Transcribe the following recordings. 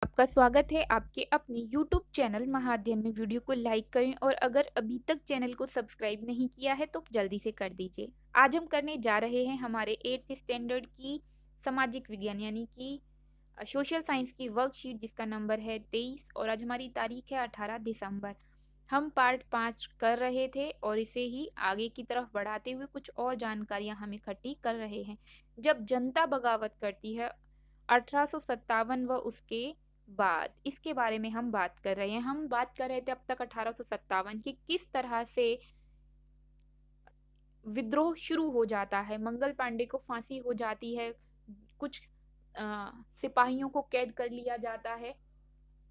आपका स्वागत है आपके अपने YouTube चैनल महाअध्ययन में। वीडियो को लाइक करें और अगर अभी तक चैनल को सब्सक्राइब नहीं किया है तो जल्दी से कर दीजिए। आज हम करने जा रहे हैं हमारे 8th स्टैंडर्ड की सामाजिक विज्ञान यानी कि सोशल साइंस की वर्कशीट, जिसका नंबर है 23 और आज हमारी तारीख है 18 दिसंबर। हम पार्ट 5 कर रहे थे और इसे ही आगे की तरफ बढ़ाते हुए कुछ और जानकारियां हम इकट्ठी कर रहे हैं। जब जनता बगावत करती है 1857 व उसके बाद, इसके बारे में हम बात कर रहे हैं। हम बात कर रहे थे अब तक 1857 की, किस तरह से विद्रोह शुरू हो जाता है, मंगल पांडे को फांसी हो जाती है, कुछ सिपाहियों को कैद कर लिया जाता है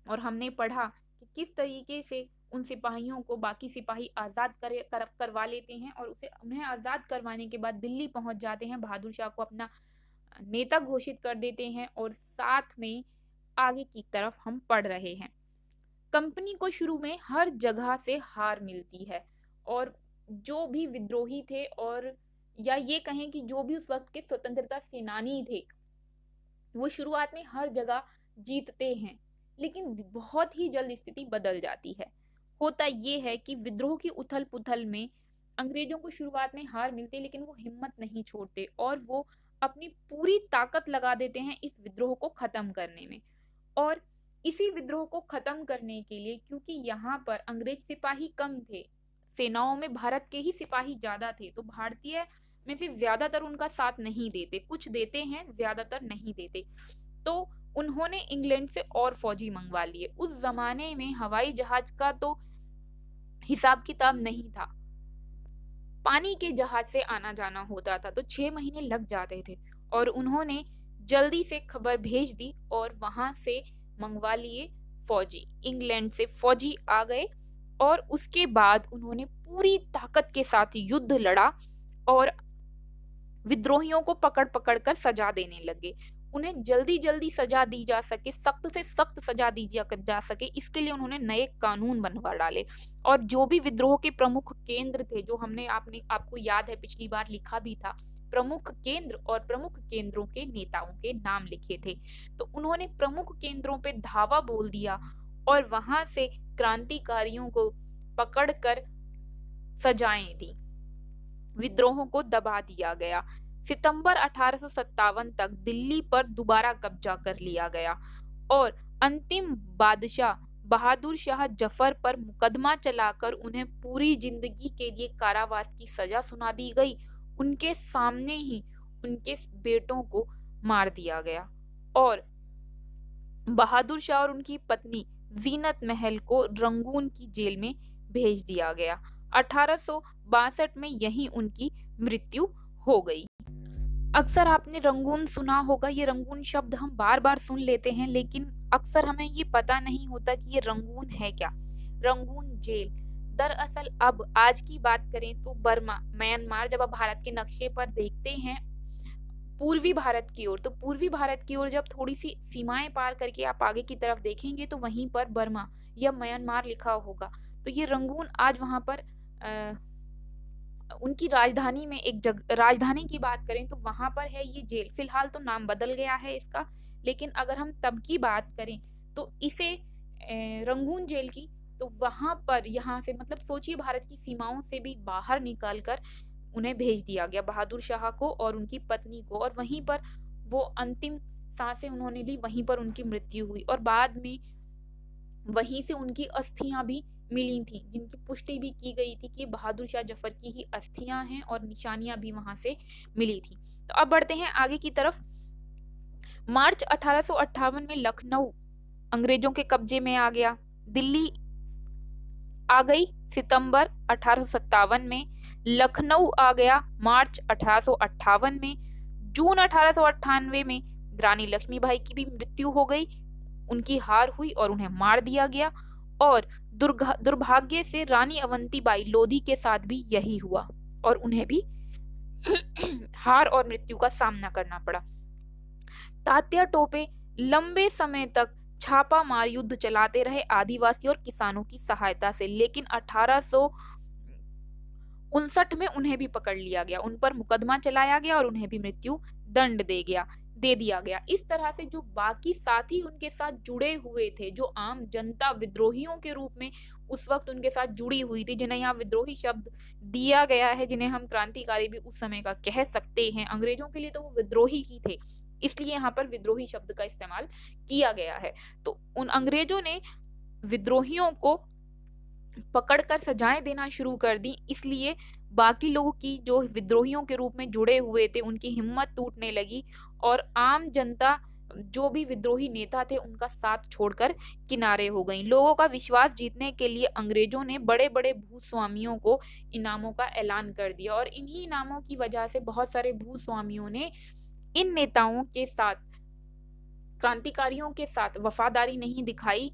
और हमने पढ़ा कि किस तरीके से उन सिपाहियों को बाकी सिपाही करवा लेते हैं और उन्हें आजाद करवाने के बाद दिल्ली पहुंच जाते हैं, बहादुर शाह को अपना नेता घोषित कर देते हैं और साथ में आगे की तरफ हम पढ़ रहे हैं। कंपनी को शुरू में हर जगह से हार मिलती है और जो भी विद्रोही थे और या ये कहें कि जो भी उस वक्त के स्वतंत्रता सेनानी थे, वो शुरुआत में हर जगह जीतते हैं, लेकिन बहुत ही जल्द स्थिति बदल जाती है। होता ये है कि विद्रोह की उथल पुथल में अंग्रेजों को शुरुआत में हार मिलती है, लेकिन वो हिम्मत नहीं छोड़ते और वो अपनी पूरी ताकत लगा देते हैं इस विद्रोह को खत्म करने में। और इसी विद्रोह को खत्म करने के लिए, क्योंकि यहाँ पर अंग्रेज सिपाही कम थे, सेनाओं में भारत के ही सिपाही ज्यादा थे, तो भारतीय में से ज्यादातर उनका साथ नहीं देते, कुछ देते हैं, ज्यादातर नहीं देते। तो उन्होंने इंग्लैंड से और फौजी मंगवा लिए। उस जमाने में हवाई जहाज का तो हिसाब किताब नहीं था, पानी के जहाज से आना जाना होता था, तो 6 महीने लग जाते थे और उन्होंने जल्दी से खबर भेज दी और वहां से मंगवा लिए फौजी। इंग्लैंड से फौजी आ गए और उसके बाद उन्होंने पूरी ताकत के साथ युद्ध लड़ा और विद्रोहियों को पकड़ पकड़ कर सजा देने लगे। उन्हें जल्दी जल्दी सजा दी जा सके, सख्त से सख्त सजा दी जा सके, इसके लिए उन्होंने नए कानून बनवा डाले। और जो भी विद्रोह के प्रमुख केंद्र थे, जो हमने आपको याद है पिछली बार लिखा भी था, प्रमुख केंद्र और प्रमुख केंद्रों के नेताओं के नाम लिखे थे, तो उन्होंने प्रमुख केंद्रों पे धावा बोल दिया और वहां से क्रांतिकारियों को पकड़कर सजाएं दी, विद्रोहों को दबा दिया गया। सितंबर 1857 तक दिल्ली पर दोबारा कब्जा कर लिया गया और अंतिम बादशाह बहादुर शाह जफर पर मुकदमा चलाकर उन्हें पूरी जिंदगी के लिए कारावास की सजा सुना दी गई। उनके सामने ही उनके बेटों को मार दिया गया और बहादुर शाह और उनकी पत्नी जीनत महल को रंगून की जेल में भेज दिया गया। 1862 में यहीं उनकी मृत्यु हो गई। अक्सर आपने रंगून सुना होगा, ये रंगून शब्द हम बार बार सुन लेते हैं, लेकिन अक्सर हमें ये पता नहीं होता कि ये रंगून है क्या। रंगून जेल दरअसल, अब आज की बात करें तो बर्मा, म्यांमार, जब आप भारत के नक्शे पर देखते हैं पूर्वी भारत की ओर, तो पूर्वी भारत की ओर जब थोड़ी सी सीमाएं पार करके आप आगे की तरफ देखेंगे तो वहीं पर बर्मा या म्यांमार लिखा होगा। तो ये रंगून आज वहां पर उनकी राजधानी में राजधानी की बात करें तो वहां पर है ये जेल। फिलहाल तो नाम बदल गया है इसका, लेकिन अगर हम तब की बात करें तो इसे रंगून जेल की, तो वहां पर यहाँ से मतलब सोचिए भारत की सीमाओं से भी बाहर निकाल कर उन्हें भेज दिया गया, बहादुर शाह को और उनकी पत्नी को, और वहीं पर वो अंतिम सांसें उन्होंने ली, वहीं पर उनकी मृत्यु हुई और बाद में वहीं से उनकी अस्थियां भी मिली थी, जिनकी पुष्टि भी की गई थी कि बहादुर शाह जफर की ही अस्थियां हैं और निशानियां भी वहां से मिली थी। तो अब बढ़ते हैं आगे की तरफ। मार्च 1858 में लखनऊ अंग्रेजों के कब्जे में आ गया, दिल्ली आ गई सितंबर 1857 में, लखनऊ आ गया मार्च 1858 में, जून 1898 में रानी लक्ष्मीबाई की भी मृत्यु हो गई, उनकी हार हुई और उन्हें मार दिया गया। और दुर्भाग्य से रानी अवंतीबाई लोधी के साथ भी यही हुआ और उन्हें भी हार और मृत्यु का सामना करना पड़ा। तात्या टोपे लंबे समय तक छापा मार युद्ध चलाते रहे आदिवासी और किसानों की सहायता से, लेकिन 1859 में उन्हें भी पकड़ लिया गया, उन पर मुकदमा चलाया गया और उन्हें भी मृत्यु दंड दे गया। दे दिया गया। इस तरह से जो बाकी साथी उनके साथ जुड़े हुए थे, जो आम जनता विद्रोहियों के रूप में उस वक्त उनके साथ जुड़ी हुई थी, जिन्हें यहाँ विद्रोही शब्द दिया गया है, जिन्हें हम क्रांतिकारी भी उस समय का कह सकते हैं, अंग्रेजों के लिए तो वो विद्रोही ही थे, इसलिए यहाँ पर विद्रोही शब्द का इस्तेमाल किया गया है। तो उन अंग्रेजों ने विद्रोहियों को पकड़कर सजाएं देना शुरू कर दी, इसलिए बाकी लोगों की जो विद्रोहियों के रूप में जुड़े हुए थे उनकी हिम्मत टूटने लगी और आम जनता जो भी विद्रोही नेता थे उनका साथ छोड़कर किनारे हो गई। लोगों का विश्वास जीतने के लिए अंग्रेजों ने बड़े बड़े भूस्वामियों को इनामों का ऐलान कर दिया और इन्हीं इनामों की वजह से बहुत सारे भूस्वामियों ने इन नेताओं के साथ, क्रांतिकारियों के साथ वफादारी नहीं दिखाई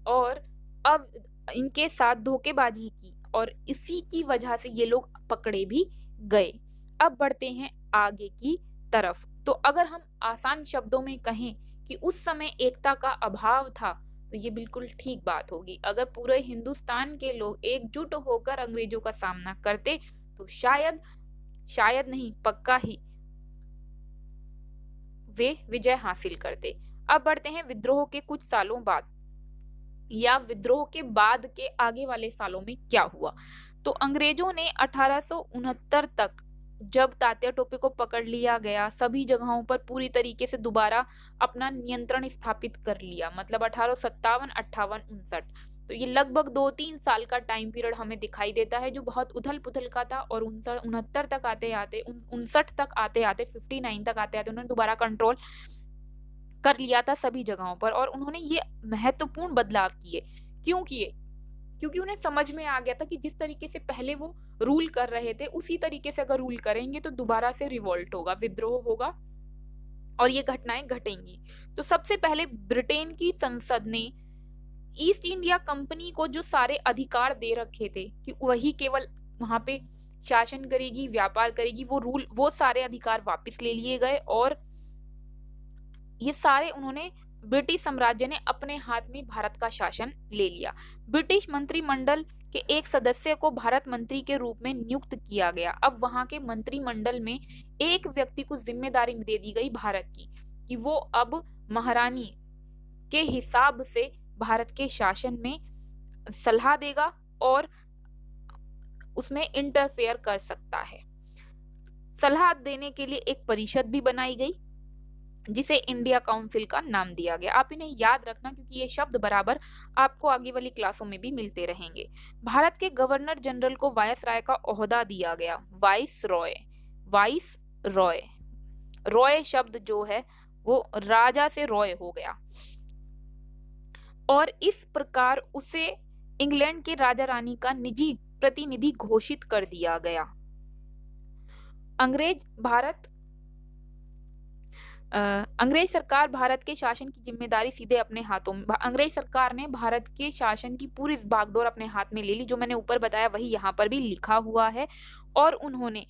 और अब इनके साथ धोखेबाजी की और इसी की वजह से ये लोग पकड़े भी गए। अब बढ़ते हैं आगे की तरफ। तो अगर हम आसान शब्दों में कहें कि उस समय एकता का अभाव था, तो ये बिल्कुल ठीक बात होगी। अगर पूरे हिंदुस्तान के लोग एकजुट होकर अंग्रेजों का सामना करते तो शायद नहीं, पक्का ही वे विजय हासिल करते। अब बढ़ते हैं विद्रोह के कुछ सालों बाद या विद्रोह के बाद के आगे वाले सालों में क्या हुआ। तो अंग्रेजों ने 1869 तक, जब तात्या टोपे को पकड़ लिया गया, सभी जगहों पर पूरी तरीके से दोबारा अपना नियंत्रण स्थापित कर लिया, मतलब 1857, 58, 59। तो ये लगभग 2-3 साल का टाइम पीरियड हमें दिखाई देता है जो बहुत उथल पुथल का था और 69 तक आते आते 59 तक आते आते 59 तक आते आते उन्होंने दोबारा कंट्रोल कर लिया था सभी जगहों पर। और उन्होंने ये महत्वपूर्ण बदलाव किए। क्यों किए? क्योंकि उन्हें समझ में आ गया था कि जिस तरीके से पहले वो रूल कर रहे थे उसी तरीके से अगर रूल करेंगे तो दोबारा से रिवोल्ट होगा, विद्रोह होगा और ये घटनाएं घटेंगी। तो सबसे पहले ब्रिटेन की संसद ने ईस्ट इंडिया कंपनी को जो सारे अधिकार दे रखे थे कि वही केवल वहां पे शासन करेगी, व्यापार करेगी, वो सारे अधिकार वापस ले लिए गए और ये सारे उन्होंने, ब्रिटिश साम्राज्य ने अपने हाथ में भारत का शासन ले लिया। ब्रिटिश मंत्रिमंडल के एक सदस्य को भारत मंत्री के रूप में नियुक्त किया गया। अब वहां के मंत्रिमंडल में एक व्यक्ति को जिम्मेदारी दे दी गई भारत की कि वो अब महारानी के हिसाब से भारत के शासन में सलाह देगा और उसमें इंटरफेयर कर सकता है। सलाह देने के लिए एक परिषद भी बनाई गई जिसे इंडिया काउंसिल का नाम दिया गया। आप इन्हें याद रखना क्योंकि ये शब्द बराबर आपको आगे वाली क्लासों में भी मिलते रहेंगे। भारत के गवर्नर जनरल को वायसराय का ओहदा दिया गया। वाइस रॉय, रॉय शब्द जो है वो राजा से रॉय हो गया और इस प्रकार उसे इंग्लैंड के राजा रानी का निजी प्रतिनिधि घोषित कर दिया गया। अंग्रेज सरकार भारत के शासन की जिम्मेदारी सीधे अपने हाथों में, अंग्रेज सरकार ने भारत के शासन की पूरी बागडोर अपने हाथ में ले ली। जो मैंने ऊपर बताया वही यहाँ पर भी लिखा हुआ है और उन्होंने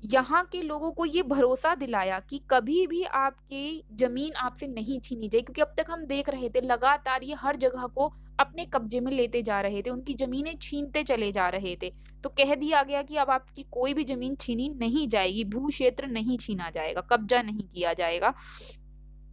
यहाँ के लोगों को ये भरोसा दिलाया कि कभी भी आपकी जमीन आपसे नहीं छीनी जाएगी, क्योंकि अब तक हम देख रहे थे लगातार ये हर जगह को अपने कब्जे में लेते जा रहे थे, उनकी जमीनें छीनते चले जा रहे थे। तो कह दिया गया कि अब आपकी कोई भी जमीन छीनी नहीं जाएगी, भू क्षेत्र नहीं छीना जाएगा, कब्जा नहीं किया जाएगा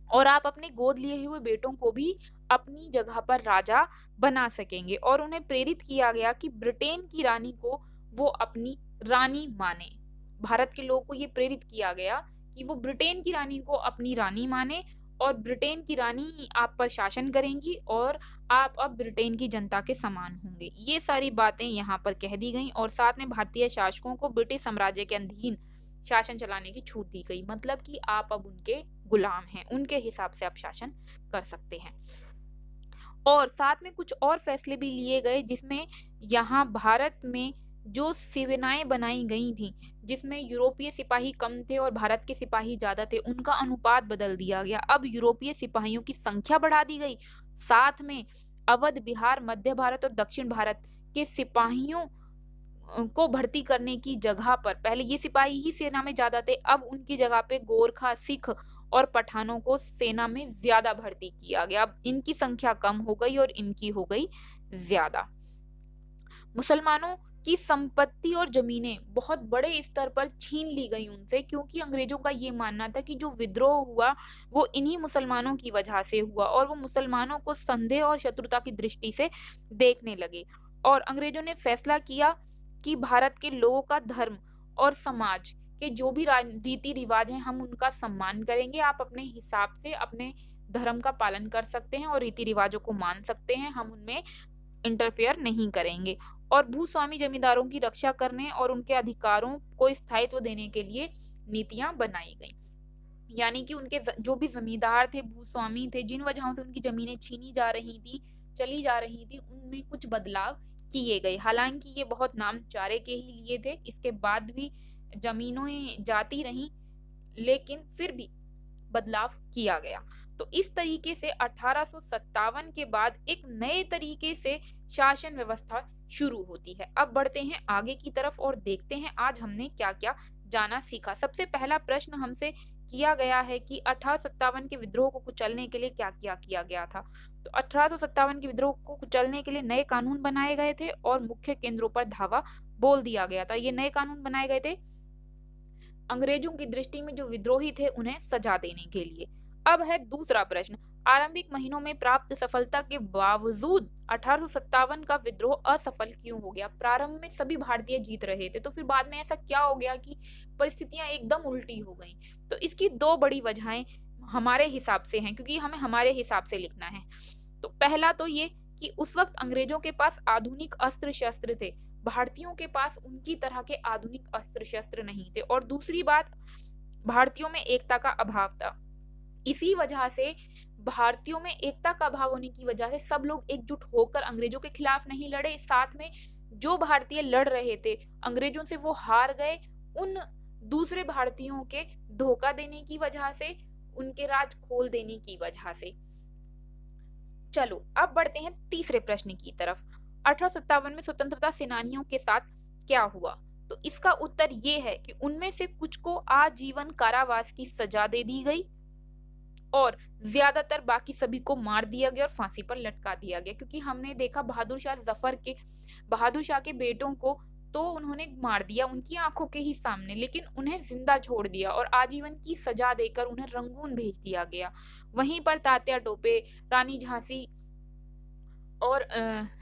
और आप अपने गोद लिए हुए बेटों को भी अपनी जगह पर राजा बना सकेंगे। और उन्हें प्रेरित किया गया कि ब्रिटेन की रानी को वो अपनी रानी माने। भारत के लोगों को ये प्रेरित किया गया कि वो ब्रिटेन की रानी को अपनी रानी माने और ब्रिटेन की रानी ही आप पर शासन करेंगी और आप अब ब्रिटेन की जनता के समान होंगे। ये सारी बातें यहाँ पर कह दी गई और साथ में भारतीय शासकों को ब्रिटिश साम्राज्य के अधीन शासन चलाने की छूट दी गई, मतलब कि आप अब उनके गुलाम हैं, उनके हिसाब से आप शासन कर सकते हैं। और साथ में कुछ और फैसले भी लिए गए जिसमें यहाँ भारत में जो सेनाएं बनाई गई थी जिसमें यूरोपीय सिपाही कम थे और भारत के सिपाही ज्यादा थे, उनका अनुपात बदल दिया गया। अब यूरोपीय सिपाहियों की संख्या बढ़ा दी गई, साथ में अवध, बिहार, मध्य भारत और दक्षिण भारत के सिपाहियों को भर्ती करने की जगह पर, पहले ये सिपाही ही सेना में ज्यादा थे, अब उनकी जगह पे गोरखा, सिख और पठानों को सेना में ज्यादा भर्ती किया गया। अब इनकी संख्या कम हो गई और इनकी हो गई ज्यादा। मुसलमानों की संपत्ति और जमीनें बहुत बड़े स्तर पर छीन ली गई उनसे, क्योंकि अंग्रेजों का ये मानना था कि जो विद्रोह हुआ वो इन्हीं मुसलमानों की वजह से हुआ, और वो मुसलमानों को संदेह और शत्रुता की दृष्टि से देखने लगे। और अंग्रेजों ने फैसला किया कि भारत के लोगों का धर्म और समाज के जो भी रीति रिवाज हैं हम उनका सम्मान करेंगे, आप अपने हिसाब से अपने धर्म का पालन कर सकते हैं और रीति रिवाजों को मान सकते हैं, हम उनमें इंटरफेयर नहीं करेंगे। और भूस्वामी जमींदारों की रक्षा करने और उनके अधिकारों को स्थायित्व देने के लिए नीतियां बनाई गई। यानी कि उनके जो भी जमींदार थे, भूस्वामी थे, जिन वजहों से उनकी जमीनें छीनी जा रही थी, चली जा रही थी, उनमें कुछ बदलाव किए गए। हालांकि ये बहुत नाम चारे के ही लिए थे, इसके बाद भी जमीनें जाती रहीं, लेकिन फिर भी बदलाव किया गया। तो इस तरीके से 1857 के बाद एक नए तरीके से शासन व्यवस्था शुरू होती है। अब बढ़ते हैं आगे की तरफ और देखते हैं आज हमने क्या क्या जाना सीखा। सबसे पहला प्रश्न हमसे किया गया है कि 1857 के विद्रोह को कुचलने के लिए क्या क्या किया गया था। तो 1857 के विद्रोह को कुचलने के लिए नए कानून बनाए गए थे और मुख्य केंद्रों पर धावा बोल दिया गया था। ये नए कानून बनाए गए थे अंग्रेजों की दृष्टि में जो विद्रोही थे उन्हें सजा देने के लिए। अब है दूसरा प्रश्न, आरंभिक महीनों में प्राप्त सफलता के बावजूद 1857 का विद्रोह असफल क्यों हो गया। प्रारंभ में सभी भारतीय जीत रहे थे, तो फिर बाद में ऐसा क्या हो गया कि परिस्थितियां एकदम उल्टी हो गई। तो इसकी दो बड़ी वजहें हमारे हिसाब से हैं, क्योंकि हमें हमारे हिसाब से लिखना है। तो पहला तो ये कि उस वक्त अंग्रेजों के पास आधुनिक अस्त्र शस्त्र थे, भारतीयों के पास उनकी तरह के आधुनिक अस्त्र शस्त्र नहीं थे। और दूसरी बात, भारतीयों में एकता का अभाव था। इसी वजह से भारतीयों में एकता का अभाव होने की वजह से सब लोग एकजुट होकर अंग्रेजों के खिलाफ नहीं लड़े। साथ में जो भारतीय लड़ रहे थे अंग्रेजों से, वो हार गए उन दूसरे भारतीयों के धोखा देने की वजह से, उनके राज खोल देने की वजह से। चलो अब बढ़ते हैं तीसरे प्रश्न की तरफ। 1857 में स्वतंत्रता सेनानियों के साथ क्या हुआ। तो इसका उत्तर ये है कि उनमें से कुछ को आजीवन कारावास की सजा दे दी गई और ज्यादातर बाकी सभी को मार दिया गया और फांसी पर लटका दिया गया। क्योंकि हमने देखा बहादुर शाह के बेटों को तो उन्होंने मार दिया उनकी आंखों के ही सामने, लेकिन उन्हें जिंदा छोड़ दिया और आजीवन की सजा देकर उन्हें रंगून भेज दिया गया। वहीं पर तात्या टोपे, रानी झांसी और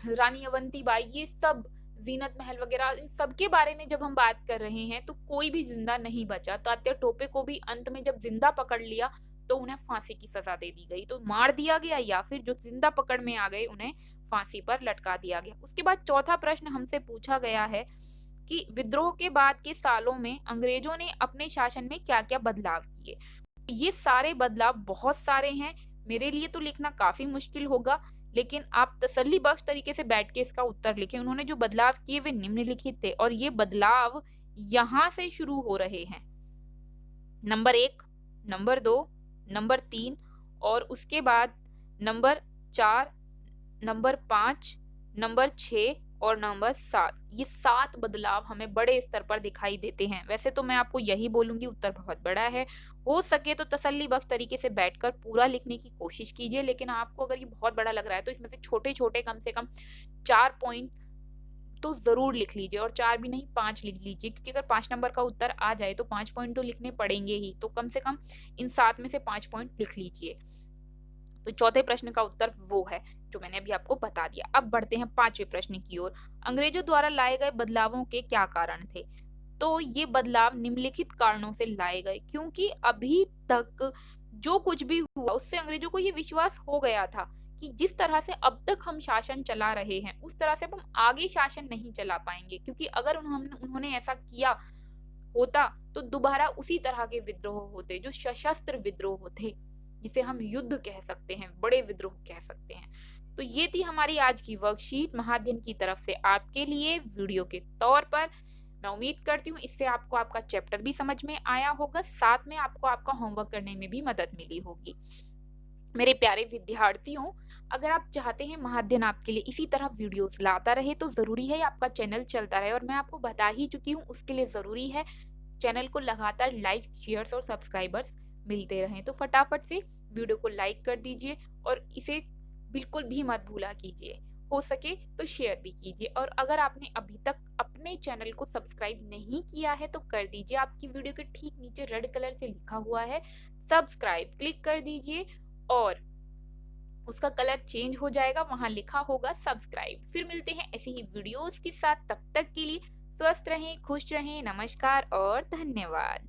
रानी अवंतीबाई, ये सब, जीनत महल वगैरह, इन सब के बारे में जब हम बात कर रहे हैं तो कोई भी जिंदा नहीं बचा। तात्या टोपे को भी अंत में जब जिंदा पकड़ लिया तो उन्हें फांसी की सजा दे दी गई। तो मार दिया गया या फिर जो जिंदा पकड़ में आ गए उन्हें फांसी पर लटका दिया गया। उसके बाद चौथा प्रश्न हमसे पूछा गया है कि विद्रोह के बाद के सालों में अंग्रेजों ने अपने शासन में क्या क्या बदलाव किए। ये सारे बदलाव बहुत सारे हैं, मेरे लिए तो लिखना काफी मुश्किल होगा, लेकिन आप तसल्ली बख्श तरीके से बैठ के इसका उत्तर लिखें। उन्होंने जो बदलाव किए वे निम्नलिखित थे और ये बदलाव यहां से शुरू हो रहे हैं। नंबर 1, नंबर 2, नंबर 3 और उसके बाद नंबर 4, नंबर 5, नंबर 6 और नंबर 7। ये 7 बदलाव हमें बड़े स्तर पर दिखाई देते हैं। वैसे तो मैं आपको यही बोलूंगी उत्तर बहुत बड़ा है, हो सके तो तसल्ली बख्श तरीके से बैठकर पूरा लिखने की कोशिश कीजिए। लेकिन आपको अगर ये बहुत बड़ा लग रहा है तो इसमें से छोटे छोटे कम से कम 4 पॉइंट तो जरूर लिख लीजिए, और 4 भी नहीं 5 लिख लीजिए, क्योंकि अगर 5 नंबर का उत्तर आ जाए तो 5 पॉइंट तो लिखने पड़ेंगे ही। तो कम से कम इन 7 में से 5 पॉइंट लिख लीजिए। तो चौथे प्रश्न का उत्तर वो है जो मैंने अभी आपको बता दिया। अब बढ़ते हैं 5वें प्रश्न की ओर। अंग्रेजों द्वारा लाए गए बदलावों के क्या कारण थे। तो ये बदलाव निम्नलिखित कारणों से लाए गए, क्योंकि अभी तक जो कुछ भी हुआ उससे अंग्रेजों को ये विश्वास हो गया था कि जिस तरह से अब तक हम शासन चला रहे हैं उस तरह से अब हम आगे शासन नहीं चला पाएंगे। क्योंकि अगर उन्होंने ऐसा किया होता तो दोबारा उसी तरह के विद्रोह होते जो सशस्त्र विद्रोह थे, जिसे हम युद्ध कह सकते हैं, बड़े विद्रोह कह सकते हैं। तो ये थी हमारी आज की वर्कशीट महाअध्ययन की तरफ से आपके लिए वीडियो के तौर पर। मैं उम्मीद करती हूँ इससे आपको आपका चैप्टर भी समझ में आया होगा, साथ में आपको आपका होमवर्क करने में भी मदद मिली होगी। मेरे प्यारे विद्यार्थियों, अगर आप चाहते हैं महाअध्ययन आपके लिए इसी तरह वीडियोस लाता रहे तो जरूरी है आपका चैनल चलता रहे, और मैं आपको बता ही चुकी हूँ उसके लिए जरूरी है चैनल को लगातार लाइक, शेयर्स और सब्सक्राइबर्स मिलते रहें। तो फटाफट से वीडियो को लाइक कर दीजिए और इसे बिल्कुल भी मत भूला कीजिए। हो सके तो शेयर भी कीजिए, और अगर आपने अभी तक अपने चैनल को सब्सक्राइब नहीं किया है तो कर दीजिए। आपकी वीडियो के ठीक नीचे रेड कलर से लिखा हुआ है सब्सक्राइब, क्लिक कर दीजिए और उसका कलर चेंज हो जाएगा, वहां लिखा होगा सब्सक्राइब। फिर मिलते हैं ऐसी ही वीडियोस के साथ, तब तक के लिए स्वस्थ रहें, खुश रहें, नमस्कार और धन्यवाद।